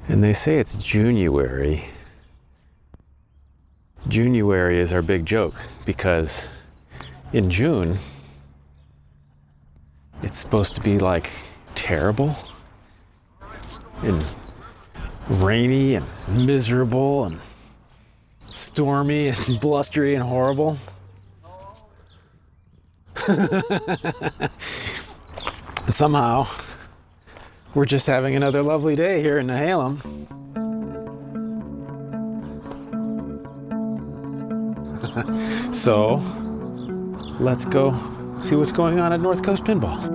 And they say it's January. January is our big joke because in June, it's supposed to be like terrible and rainy and miserable and stormy and blustery and horrible. And somehow, we're just having another lovely day here in Nehalem. So, let's go see what's going on at North Coast Pinball.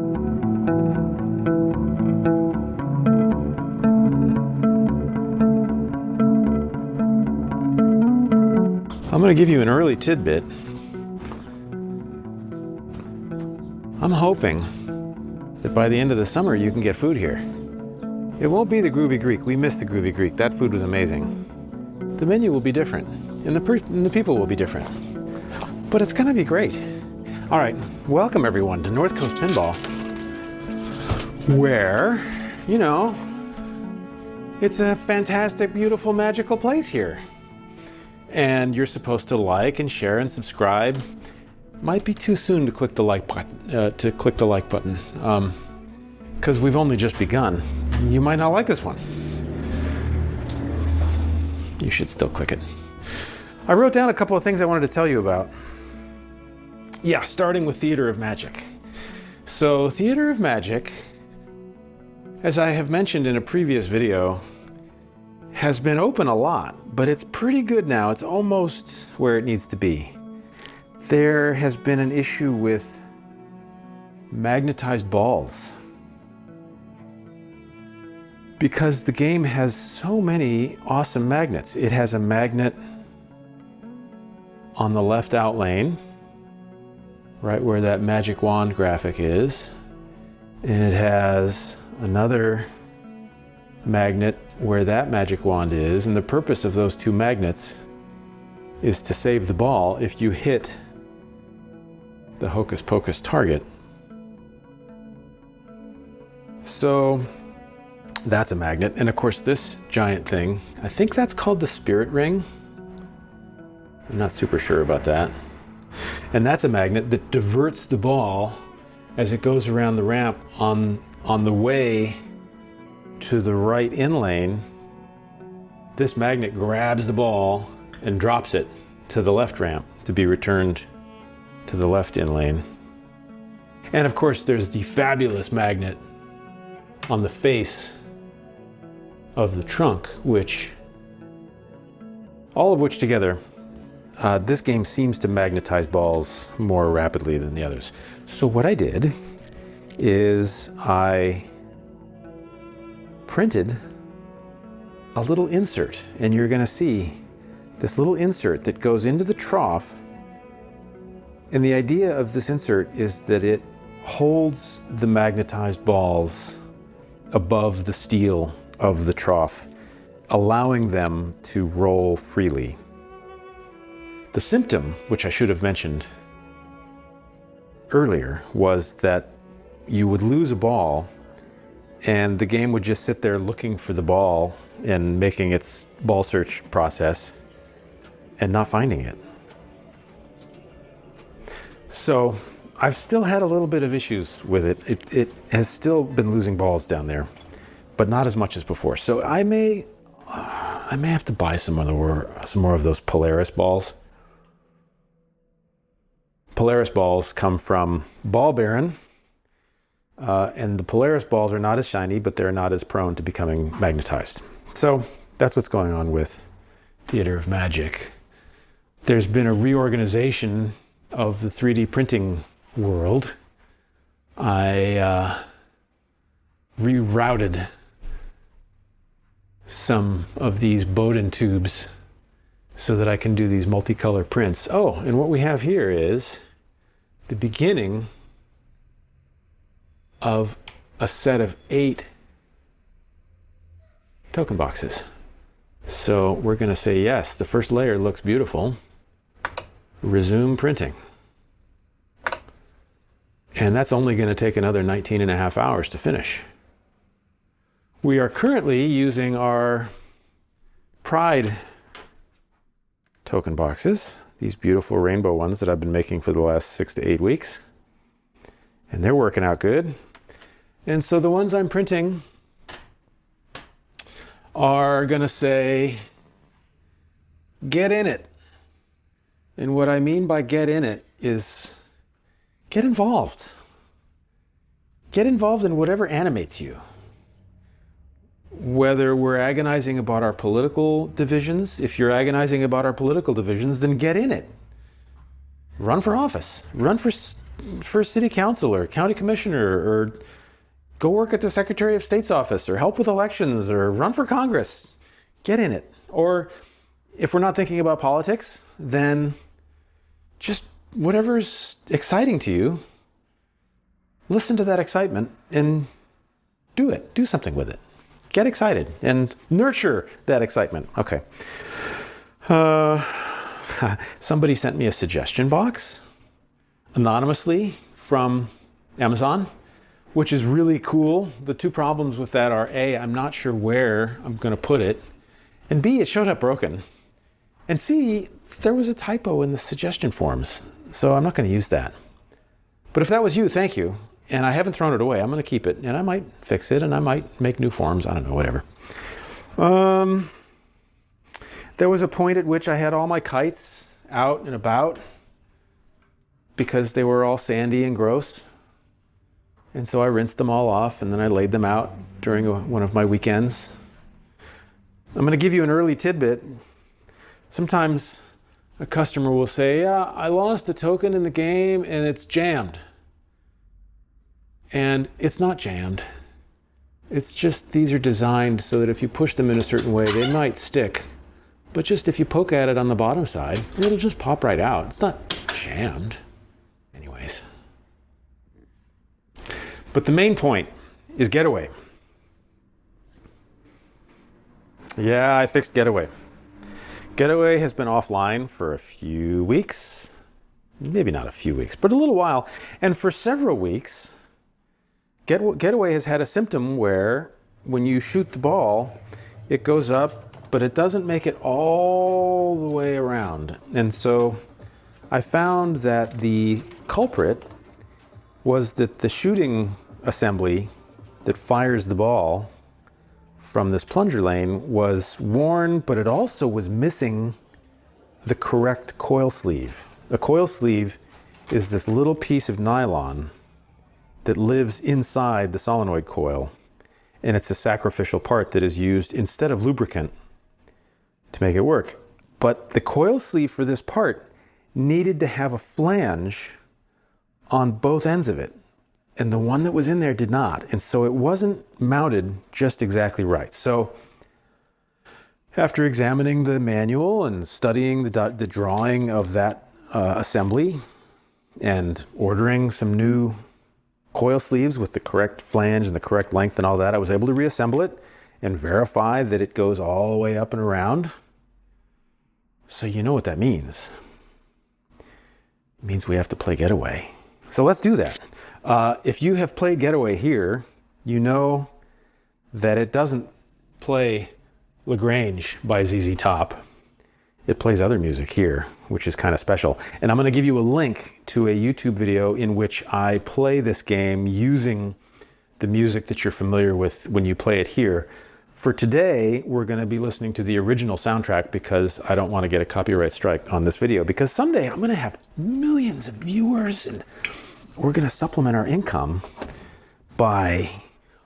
I'm going to give you an early tidbit. I'm hoping that by the end of the summer you can get food here. It won't be the Groovy Greek. We missed the Groovy Greek. That food was amazing. The menu will be different, and the people will be different. But it's going to be great. All right, welcome everyone to North Coast Pinball, where, you know, it's a fantastic, beautiful, magical place here. And you're supposed to like and share and subscribe. Might be too soon to click the like button, because we've only just begun. You might not like this one. You should still click it. I wrote down a couple of things I wanted to tell you about. Yeah, starting with Theater of Magic. So Theater of Magic, as I have mentioned in a previous video, has been open a lot, but it's pretty good now. It's almost where it needs to be. There has been an issue with magnetized balls because the game has so many awesome magnets. It has a magnet on the left out lane, right where that magic wand graphic is, and it has another magnet where that magic wand is, and the purpose of those two magnets is to save the ball if you hit the hocus pocus target. So that's a magnet, and of course this giant thing, I think that's called the spirit ring. I'm not super sure about that. And that's a magnet that diverts the ball as it goes around the ramp on the way to the right in lane. This magnet grabs the ball and drops it to the left ramp to be returned to the left in lane. And of course there's the fabulous magnet on the face of the trunk, all of which together, this game seems to magnetize balls more rapidly than the others. So what I did is I printed a little insert, and you're going to see this little insert that goes into the trough. And the idea of this insert is that it holds the magnetized balls above the steel of the trough, allowing them to roll freely. The symptom, which I should have mentioned earlier, was that you would lose a ball and the game would just sit there looking for the ball and making its ball search process and not finding it. So I've still had a little bit of issues with it. It has still been losing balls down there, but not as much as before. So I may have to buy some more of those Polaris balls. Polaris balls come from Ball Baron, and the Polaris balls are not as shiny, but they're not as prone to becoming magnetized. So that's what's going on with Theater of Magic. There's been a reorganization of the 3D printing world. I rerouted some of these Bowden tubes so that I can do these multicolor prints. Oh, and what we have here is the beginning of a set of 8 token boxes. So we're going to say yes, the first layer looks beautiful. Resume printing. And that's only going to take another 19.5 hours to finish. We are currently using our Pride token boxes, these beautiful rainbow ones that I've been making for the last 6 to 8 weeks. And they're working out good. And so the ones I'm printing are gonna say, get in it. And what I mean by get in it is get involved. Get involved in whatever animates you. Whether we're agonizing about our political divisions, if you're agonizing about our political divisions, then get in it. Run for office. Run for city council or county commissioner, or go work at the Secretary of State's office, or help with elections, or run for Congress. Get in it. Or if we're not thinking about politics, then just whatever's exciting to you, listen to that excitement and do it. Do something with it. Get excited and nurture that excitement. Okay. Somebody sent me a suggestion box anonymously from Amazon, which is really cool. The two problems with that are A, I'm not sure where I'm going to put it, and B, it showed up broken, and C, there was a typo in the suggestion forms, so I'm not going to use that. But if that was you, thank you. And I haven't thrown it away. I'm going to keep it, and I might fix it, and I might make new forms. I don't know, whatever. There was a point at which I had all my kites out and about because they were all sandy and gross. And so I rinsed them all off, and then I laid them out during one of my weekends. I'm going to give you an early tidbit. Sometimes a customer will say, yeah, I lost a token in the game, and it's jammed. And it's not jammed. It's just these are designed so that if you push them in a certain way, they might stick. But just if you poke at it on the bottom side, it'll just pop right out. It's not jammed. Anyways. But the main point is Getaway. Yeah, I fixed Getaway. Getaway has been offline for a few weeks. Maybe not a few weeks, but a little while. And for several weeks, Getaway has had a symptom where when you shoot the ball, it goes up, but it doesn't make it all the way around. And so I found that the culprit was that the shooting assembly that fires the ball from this plunger lane was worn, but it also was missing the correct coil sleeve. The coil sleeve is this little piece of nylon that lives inside the solenoid coil, and it's a sacrificial part that is used instead of lubricant to make it work. But the coil sleeve for this part needed to have a flange on both ends of it, and the one that was in there did not, and so it wasn't mounted just exactly right. So after examining the manual and studying the drawing of that assembly and ordering some new coil sleeves with the correct flange and the correct length and all that, I was able to reassemble it and verify that it goes all the way up and around. So you know what that means. It means we have to play Getaway. So let's do that. If you have played Getaway here, you know that it doesn't play LaGrange by ZZ Top. It plays other music here, which is kind of special. And I'm going to give you a link to a YouTube video in which I play this game using the music that you're familiar with when you play it here. For today, we're going to be listening to the original soundtrack because I don't want to get a copyright strike on this video, because someday I'm going to have millions of viewers and we're going to supplement our income by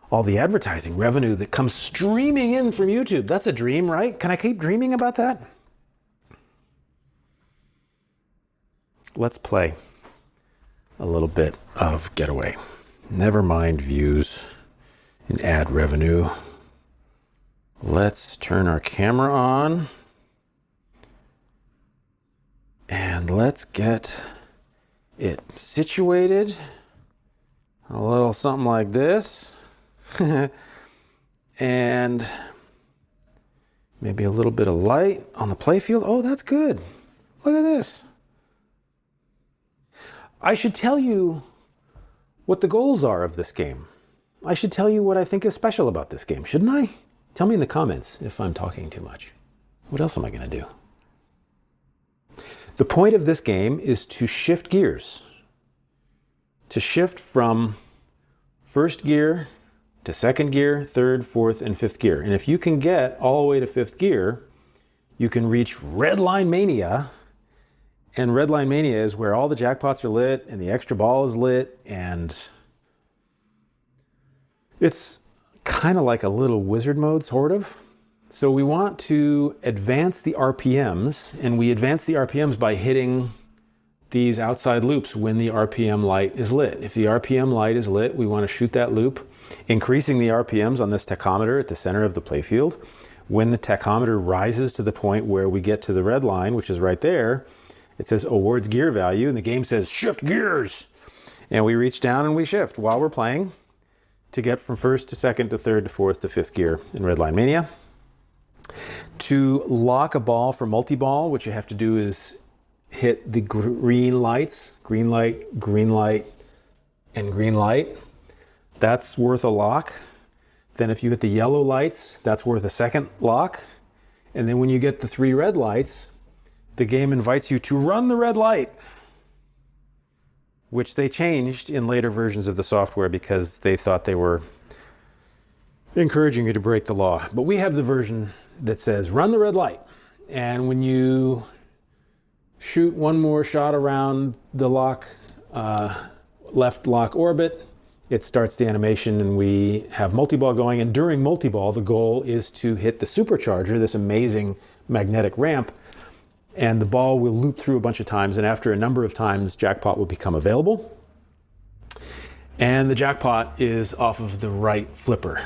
all the advertising revenue that comes streaming in from YouTube. That's a dream, right? Can I keep dreaming about that? Let's play a little bit of Getaway. Never mind views and ad revenue. Let's turn our camera on and let's get it situated. A little something like this. And maybe a little bit of light on the playfield. Oh, that's good. Look at this. I should tell you what the goals are of this game. I should tell you what I think is special about this game, shouldn't I? Tell me in the comments if I'm talking too much. What else am I going to do? The point of this game is to shift gears. To shift from first gear to second gear, third, fourth, and fifth gear. And if you can get all the way to fifth gear, you can reach Red Line Mania. And Red Line Mania is where all the jackpots are lit and the extra ball is lit, and it's kind of like a little wizard mode, sort of. So we want to advance the RPMs, and we advance the RPMs by hitting these outside loops when the RPM light is lit. If the RPM light is lit, we want to shoot that loop, increasing the RPMs on this tachometer at the center of the playfield. When the tachometer rises to the point where we get to the red line, which is right there, it says awards gear value, and the game says shift gears. And we reach down and we shift while we're playing to get from first to second to third to fourth to fifth gear in Red Line Mania. To lock a ball for multi-ball, what you have to do is hit the green lights, green light, and green light. That's worth a lock. Then if you hit the yellow lights, that's worth a second lock. And then when you get the 3 red lights, the game invites you to run the red light, which they changed in later versions of the software because they thought they were encouraging you to break the law. But we have the version that says run the red light. And when you shoot one more shot around the lock, left lock orbit, it starts the animation and we have multi-ball going. And during multi-ball, the goal is to hit the supercharger, this amazing magnetic ramp, and the ball will loop through a bunch of times. And after a number of times, jackpot will become available. And the jackpot is off of the right flipper,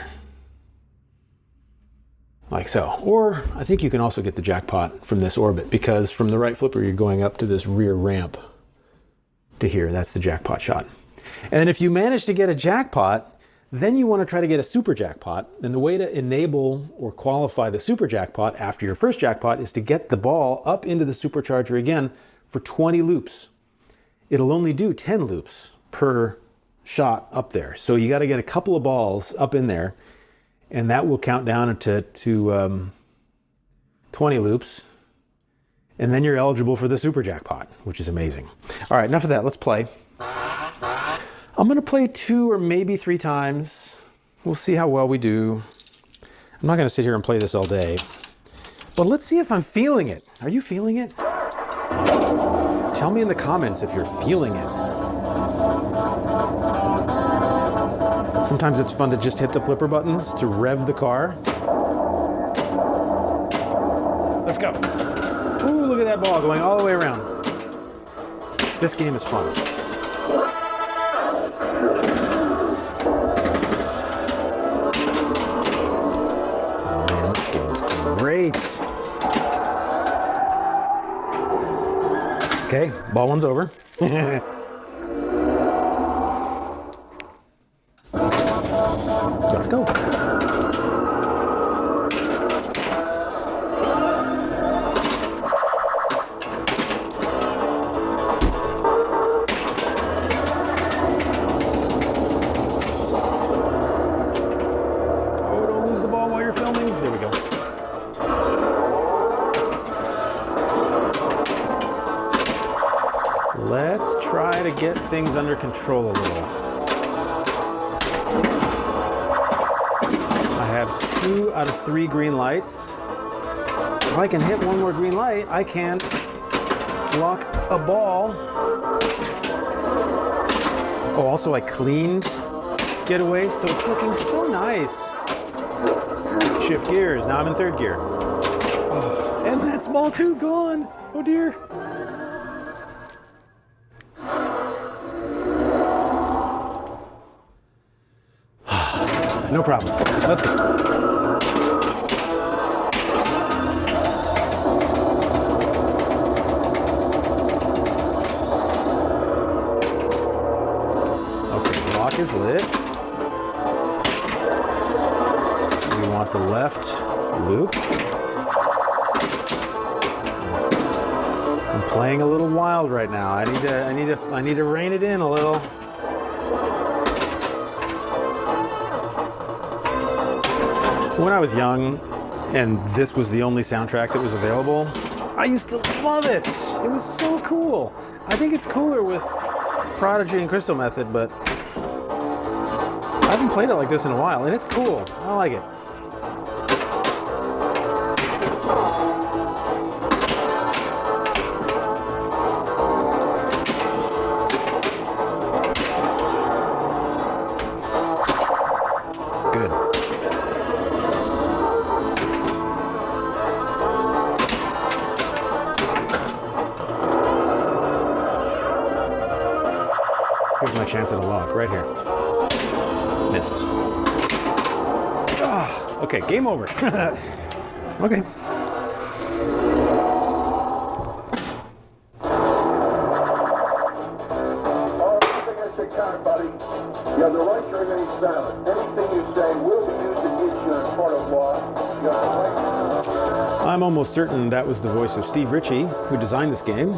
like so. Or I think you can also get the jackpot from this orbit, because from the right flipper, you're going up to this rear ramp to here. That's the jackpot shot. And then if you manage to get a jackpot, then you want to try to get a super jackpot. And the way to enable or qualify the super jackpot after your first jackpot is to get the ball up into the supercharger again for 20 loops. It'll only do 10 loops per shot up there. So you got to get a couple of balls up in there, and that will count down to 20 loops. And then you're eligible for the super jackpot, which is amazing. All right, enough of that. Let's play. I'm going to play 2 or maybe 3 times. We'll see how well we do. I'm not going to sit here and play this all day. But let's see if I'm feeling it. Are you feeling it? Tell me in the comments if you're feeling it. Sometimes it's fun to just hit the flipper buttons to rev the car. Let's go. Ooh, look at that ball going all the way around. This game is fun. Great. Okay, ball one's over. Let's go. Oh, don't lose the ball while you're filming. There we go. Let's try to get things under control a little. I have 2 out of 3 green lights. If I can hit one more green light, I can block a ball. Oh, also I cleaned Getaway, so it's looking so nice. Shift gears, now I'm in 3rd gear. Oh, and that's ball 2 gone. Oh dear. No problem. Let's go. Okay, lock is lit. We want the left loop. I'm playing a little wild right now. I need to rein it in a little. When I was young and this was the only soundtrack that was available, I used to love it. It was so cool. I think it's cooler with Prodigy and Crystal Method, but I haven't played it like this in a while, and it's cool. I like it. Good. Here's my chance at a lock, right here. Missed. Ah, okay, game over. Okay. You have the right to remain silent. Anything you say will be used against you in a court of law. You have the right. I'm almost certain that was the voice of Steve Ritchie, who designed this game.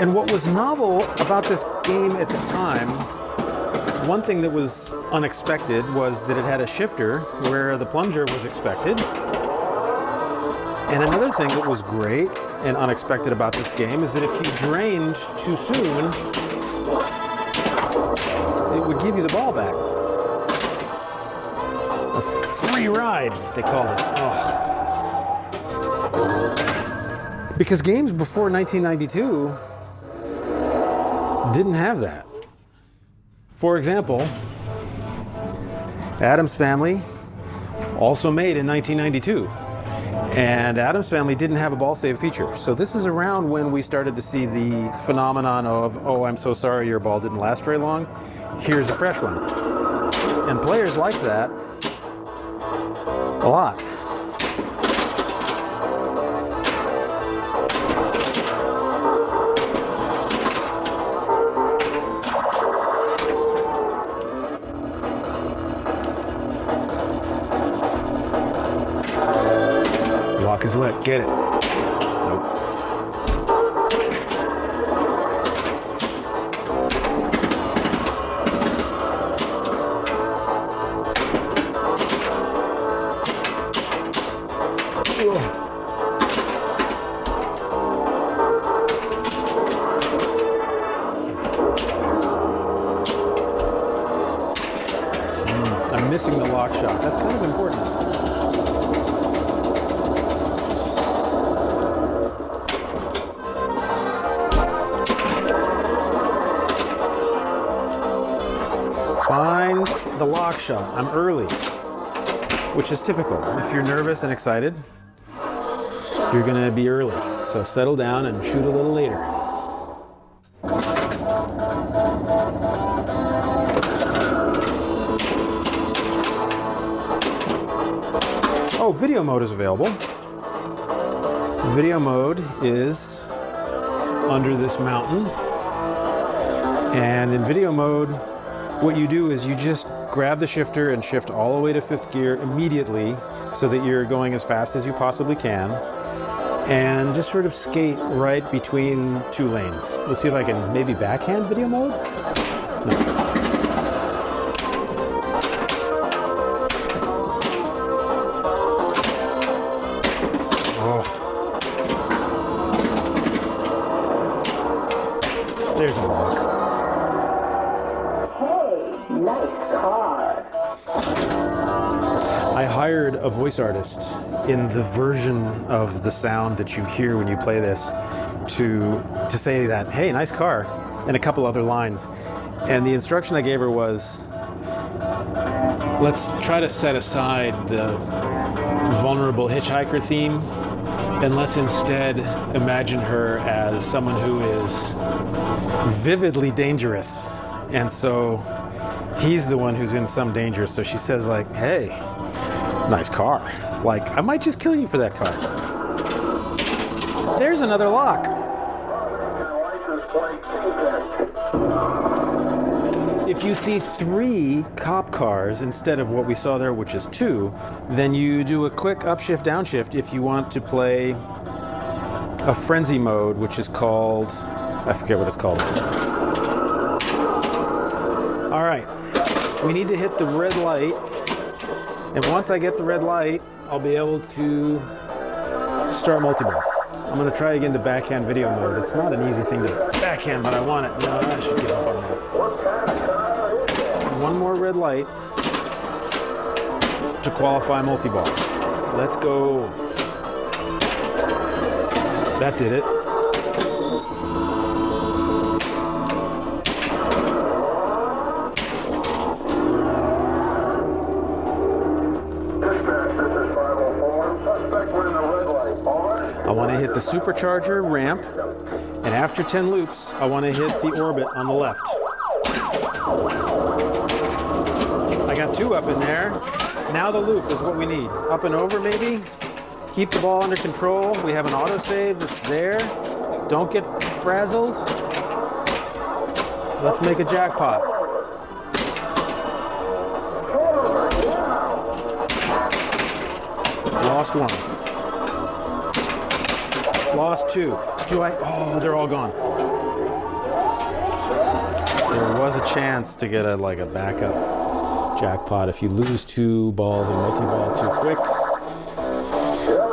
And what was novel about this game at the time, one thing that was unexpected was that it had a shifter where the plunger was expected. And another thing that was great and unexpected about this game is that if you drained too soon, it would give you the ball back. A free ride, they called it. Oh. Because games before 1992 didn't have that. For example, Addams Family, also made in 1992. And Addams Family didn't have a ball save feature. So this is around when we started to see the phenomenon of, oh, I'm so sorry your ball didn't last very long. Here's a fresh one. And players like that a lot. Lock is lit. Get it. Nope. I'm missing the lock shot. That's kind of important. Find the lock shot. I'm early, which is typical. If you're nervous and excited, you're gonna be early. So settle down and shoot a little later. Oh, video mode is available. Video mode is under this mountain. And in video mode, what you do is you just grab the shifter and shift all the way to 5th gear immediately so that you're going as fast as you possibly can. And just sort of skate right between two lanes. Let's see if I can maybe backhand video mode? No. Oh. There's a lock. Nice car. I hired a voice artist in the version of the sound that you hear when you play this to say that, hey, nice car, and a couple other lines. And the instruction I gave her was, let's try to set aside the vulnerable hitchhiker theme, and let's instead imagine her as someone who is vividly dangerous. And so he's the one who's in some danger. So she says like, hey, nice car. Like, I might just kill you for that car. There's another lock. If you see 3 cop cars instead of what we saw there, which is 2, then you do a quick upshift, downshift if you want to play a frenzy mode, which is called, I forget what it's called. All right, we need to hit the red light. And once I get the red light, I'll be able to start multi-ball. I'm gonna try again to backhand video mode. It's not an easy thing to backhand, but I want it. No, I should give up on that. One more red light to qualify multi-ball. Let's go. That did it. I want to hit the supercharger ramp, and after 10 loops, I want to hit the orbit on the left. I got 2 up in there. Now the loop is what we need. Up and over maybe. Keep the ball under control. We have an autosave that's there. Don't get frazzled. Let's make a jackpot. Lost 1. Lost 2. Oh, they're all gone. There was a chance to get a backup jackpot if you lose 2 balls in multi-ball too quick.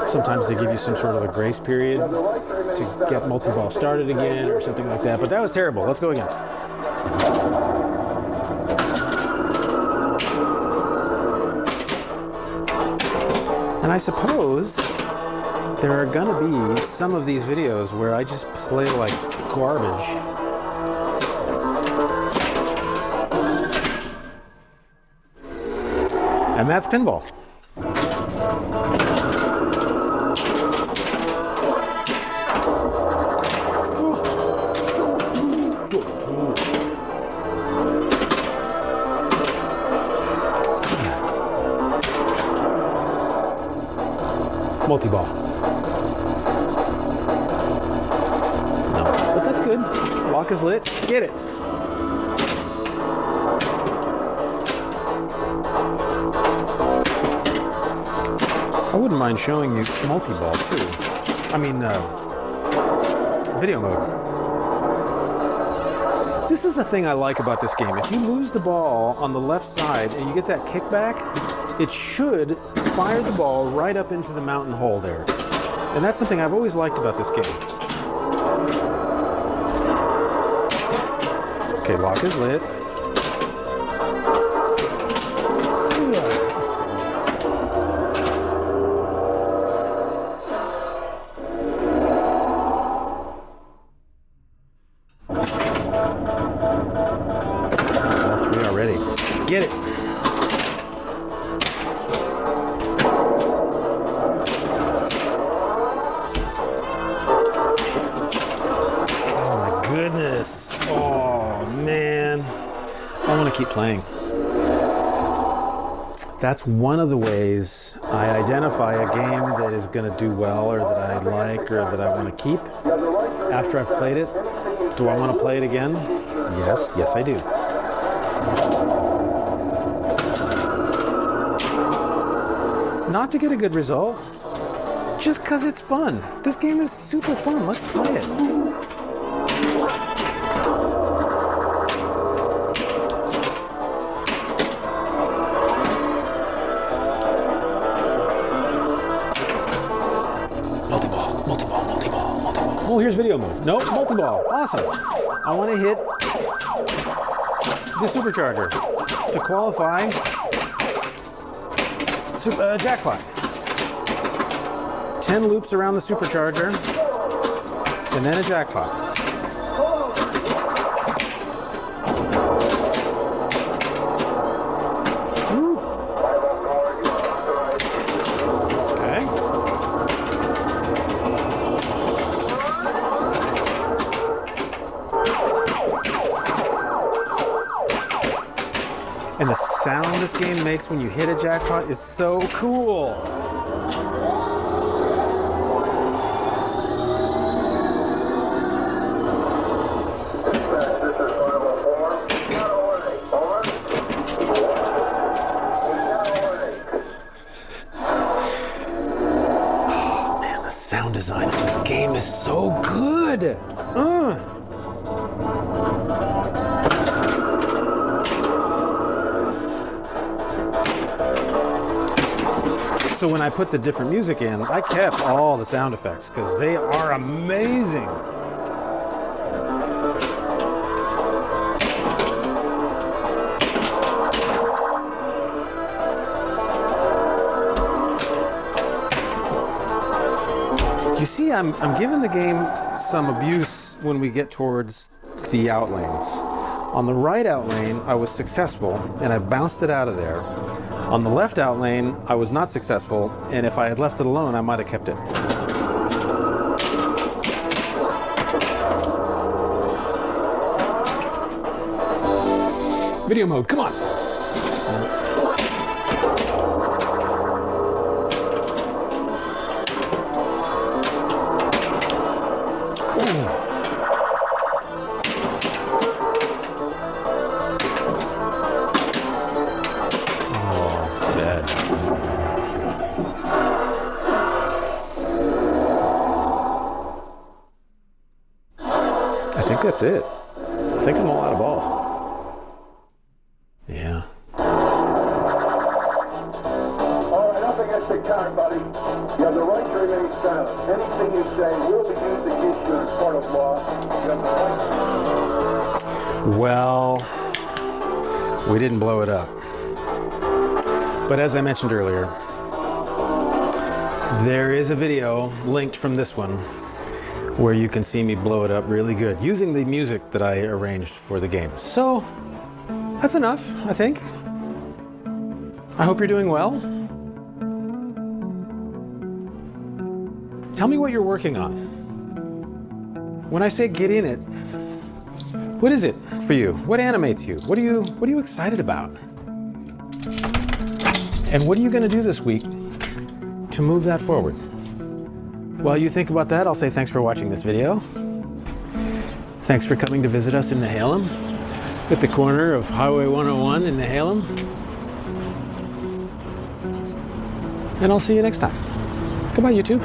Sometimes they give you some sort of a grace period to get multi-ball started again or something like that. But that was terrible. Let's go again. And I suppose there are gonna be some of these videos where I just play like garbage. And that's pinball. Multi-ball. No, but that's good. Lock is lit. Get it. I wouldn't mind showing you multi-ball too. I mean, video mode. This is a thing I like about this game. If you lose the ball on the left side and you get that kickback, it should fire the ball right up into the mountain hole there. And that's something I've always liked about this game. Okay, lock is lit. All 3 are ready. Get it. Goodness. Oh, man. I want to keep playing. That's one of the ways I identify a game that is going to do well or that I like or that I want to keep. After I've played it, do I want to play it again? Yes, yes I do. Not to get a good result, just because it's fun. This game is super fun. Let's play it. Oh, here's video mode. Nope, multi-ball. Awesome. I want to hit the supercharger to qualify jackpot. 10 loops around the supercharger, and then a jackpot. And the sound this game makes when you hit a jackpot is so cool. Oh man, the sound design of this game is so good. So when I put the different music in, I kept all the sound effects because they are amazing. You see, I'm giving the game some abuse when we get towards the out lanes. On the right out lane, I was successful and I bounced it out of there. On the left out lane, I was not successful, and if I had left it alone, I might have kept it. Video mode, come on. I think that's it. I think I'm all out of balls. Yeah. All right, up against the count, buddy. You have the right to remain silent. Anything you say will be used against you in a court of law. You have the right. Well, we didn't blow it up. But as I mentioned earlier, there is a video linked from this one where you can see me blow it up really good using the music that I arranged for the game. So that's enough, I think. I hope you're doing well. Tell me what you're working on. When I say get in it, what is it for you? What animates you? What are you excited about? And what are you going to do this week to move that forward? While you think about that, I'll say thanks for watching this video. Thanks for coming to visit us in Nehalem, at the corner of Highway 101 in Nehalem. And I'll see you next time. Goodbye, YouTube.